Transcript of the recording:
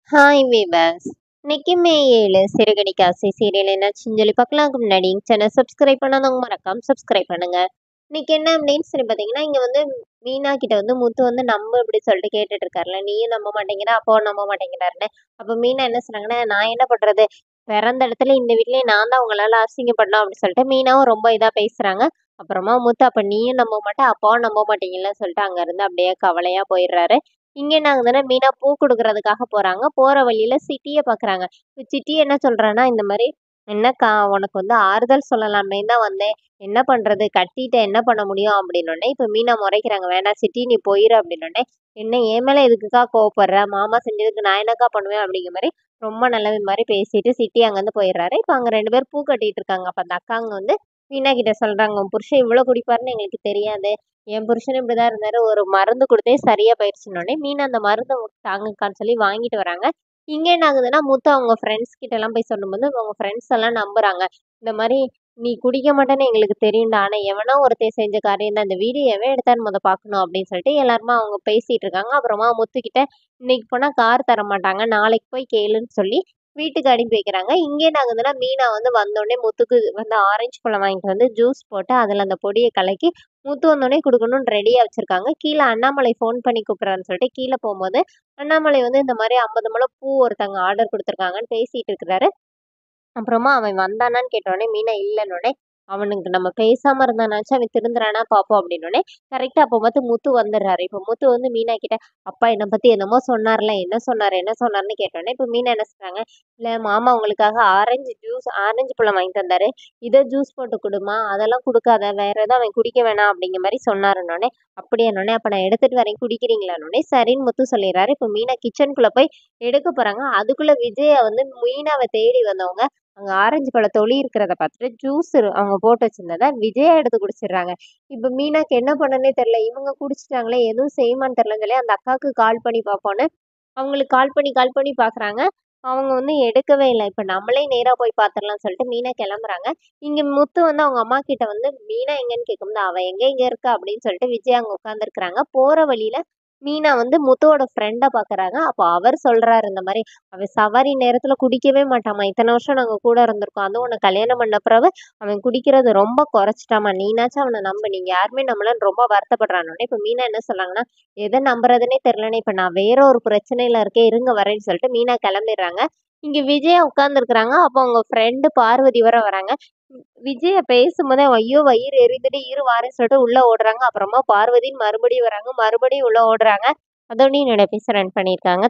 Hi viewers. இன்னைக்கு மே 7 சிறுகடிக்க ஆசை serial என்னாச்சுன்னு சொல்லி பார்க்கலாம்க்கு முன்னாடி சேனல் சப்ஸ்கிரைப் பண்ணாதவங்க மறக்காம சப்ஸ்கிரைப் பண்ணுங்க. இன்னைக்கு என்ன அப்படின்னு சொல்லி பார்த்தீங்கன்னா, இங்க வந்து மீனா கிட்ட வந்து முத்து வந்து நம்பு அப்படி சொல்லிட்டு கேட்டுட்டு இருக்காருல்ல, நீயும் நம்ப மாட்டேங்கிற அப்பாவும் நம்ப மாட்டேங்கிறாருன்னு. அப்ப மீனா என்ன சொன்னாங்கன்னா, நான் என்ன பண்றது, பிறந்த இடத்துல இந்த வீட்லயே நான் தான் உங்களால அசிங்கப்படணும் அப்படின்னு சொல்லிட்டு மீனாவும் ரொம்ப இதா பேசுறாங்க. அப்புறமா முத்து அப்ப நீயும் நம்ப மாட்ட அப்பாவும் நம்ப மாட்டீங்கல்ல சொல்லிட்டு அங்க இருந்து அப்படியே கவலையா போயிடுறாரு. இங்க என்ன ஆகுதுன்னா, மீனா பூ குடுக்குறதுக்காக போறாங்க. போற வழியில சிட்டிய பாக்குறாங்க. சிட்டி என்ன சொல்றான்னா, இந்த மாரி "என்னக்கா உனக்கு வந்து ஆறுதல் சொல்லலாமே தான் வந்தேன். என்ன பண்றது? கட்டிட்ட என்ன பண்ண முடியும்?" அப்படின்னோனே, இப்ப மீனா மொறைக்கிறாங்க. "வேணாம் சிட்டி நீ போயிரு" அப்படின்னோனே, "என்ன என் மேல எதுக்குக்கா கோவப்படுற? மாமா செஞ்சதுக்கு நான் என்னக்கா பண்ணுவேன்?" அப்படிங்கிற மாரி ரொம்ப நல்லது மாரி பேசிட்டு சிட்டி அங்கருந்து போயிடுறாரு. இப்ப அங்க 2 பேர் பூ கட்டிட்டு இருக்காங்க. அப்ப அந்த அக்காங்க வந்து மீனா கிட்ட சொல்றாங்க, "உன் புருஷன் இவ்ளோ குடிப்பாருன்னு எங்களுக்கு தெரியாது. என் புருஷனும் இப்படிதான் இருந்தாரு. ஒரு மருந்து குடுத்தே சரியா போயிருச்சுன்னோனே, மீனா அந்த மருந்த தாங்கக்கான்னு சொல்லி வாங்கிட்டு வராங்க. இங்க என்ன ஆகுதுன்னா, முத்து அவங்க ஃப்ரெண்ட்ஸ் கிட்டலாம் போய் சொல்லும்போது, அவங்க ஃப்ரெண்ட்ஸ் எல்லாம் நம்புறாங்க. இந்த மாரி "நீ குடிக்க மாட்டேன்னு எங்களுக்கு தெரியும்டா. ஆனா எவனோ ஒருத்தன் செஞ்ச காரியம் தான். இந்த வீடியோ எவன் எடுத்தான்னு மொத பாக்கணும்" அப்படின்னு சொல்லிட்டு எல்லாருமே அவங்க பேசிட்டு இருக்காங்க. அப்புறமா முத்துக்கிட்ட "இன்னைக்கு போனா கார் தரமாட்டாங்க. நாளைக்கு போய் கேளுன்னு" சொல்லி வீட்டுக்கு அனுப்பி வைக்கிறாங்க. இங்க என்ன ஆகுதுன்னா, மீனா வந்து வந்தோனே முத்துக்கு வந்து ஆரஞ்சு பழம் வாங்கிட்டு வந்து ஜூஸ் போட்டு, அதுல அந்த பொடிய கலக்கி முத்து வந்தோனே குடுக்கணும்னு ரெடியா வச்சிருக்காங்க. கீழ அண்ணாமலை ஃபோன் பண்ணி கூப்பிடுறாருன்னு சொல்லிட்டு கீழ போம்போது, அண்ணாமலை வந்து இந்த மாரி 50 முழம் பூ ஒருத்தங்க ஆர்டர் குடுத்துருக்காங்கன்னு பேசிட்டு இருக்கிறாரு. அப்புறமா அவன் வந்தானான்னு கேட்டோனே, மீனா இல்லன்னோனே, அவனுக்கு நம்ம பேசாம இருந்தானாச்சும் அவன் திருந்துறானா பாப்போம் அப்படின்னோனே, கரெக்ட்டா அப்ப பார்த்து முத்து வந்துடுறாரு. இப்ப முத்து வந்து மீனா கிட்ட, "அப்பா என்ன பத்தி என்னமோ சொன்னார்ல, என்ன சொன்னாரு? என்ன சொன்னாருன்னு?" கேட்டோனே, இப்ப மீனா என்ன சொல்றாங்க, "இல்ல மாமா உங்களுக்காக ஆரஞ்சு பழம் வாங்கிட்டு வந்தாரு. இத ஜூஸ் போட்டு குடும்மா, அதெல்லாம் குடுக்காத. வேற எதுவும் அவன் குடிக்க வேணாம்." அப்படிங்கிற மாரி சொன்னாருன்னோனே, "அப்படியான்னோனே, அப்ப நான் எடுத்துட்டு வரேன் குடிக்கிறீங்களான்னோனே," சரின்னு முத்து சொல்லிடுறாரு. இப்ப மீனா கிச்சனுக்குள்ள போய் எடுக்க போறாங்க. அதுக்குள்ள விஜயா வந்து மீனாவ தேடி வந்தவங்க அங்க ஆரஞ்சு பழ தொலி இருக்கிறத பார்த்துட்டு அவங்க போட்டு வச்சிருந்தத விஜயா எடுத்து குடிச்சிடுறாங்க. இப்ப மீனாக்கு என்ன பண்ணனே தெரியல. இவங்க குடிச்சுட்டாங்களே எதுவும் செய்யுமான்னு தெரியலன்னு சொல்லி அந்த அக்காவுக்கு கால் பண்ணி பார்ப்போன்னு, அவங்களுக்கு கால் பண்ணி பார்க்குறாங்க. அவங்க வந்து எடுக்கவே இல்ல. இப்ப நம்மளே நேரா போய் பார்த்துரலாம்னு சொல்லிட்டு மீனா கிளம்புறாங்க. இங்க முத்து வந்து அவங்க அம்மா கிட்ட வந்து மீனா எங்கன்னு கேட்கும்போது, "அவ எங்க இருக்கா?" அப்படின்னு சொல்லிட்டு விஜயா அங்க உட்காந்துருக்காங்க. போற வழியில மீனா வந்து முத்துவோட ஃப்ரெண்ட பார்க்குறாங்க. அப்ப அவர் சொல்றாரு இந்த மாரி, "அவன் சவாரி நேரத்துல குடிக்கவே மாட்டான்மா. இத்தன வருஷம் நாங்க கூட இருந்திருக்கோம். அதுவும் உன்ன கல்யாணம் பண்ண பிறவு அவன் குடிக்கிறது ரொம்ப குறைச்சுட்டாம்மா. நீனாச்சும் அவன நம்பு. நீங்க யாருமே நம்பலன்னு" ரொம்ப வருத்தப்படுறான்னோனே, இப்ப மீனா என்ன சொன்னாங்கன்னா, எத நம்புறதுன்னே தெரியலண்ணே. இப்ப நான் வேற ஒரு பிரச்சனையில இருக்கேன். இருங்க வரேன்னு சொல்லிட்டு மீனா கிளம்பிடுறாங்க. இங்க விஜயா உட்கார்ந்துருக்காங்க. அப்போ அவங்க ஃப்ரெண்டு பார்வதி வேற வராங்க. விஜயா பேசும்போதே ஐயோ! வயிறு எரியுதுடி இரு வாரேன்னு சொல்லிட்டு உள்ள ஓடுறாங்க. அப்புறமா பார்வதின்னு மறுபடியும் வராங்க. மறுபடியும் உள்ள ஓடுறாங்க. அதோடயும் என்னோட எபிசோட் ரன் பண்ணியிருக்காங்க.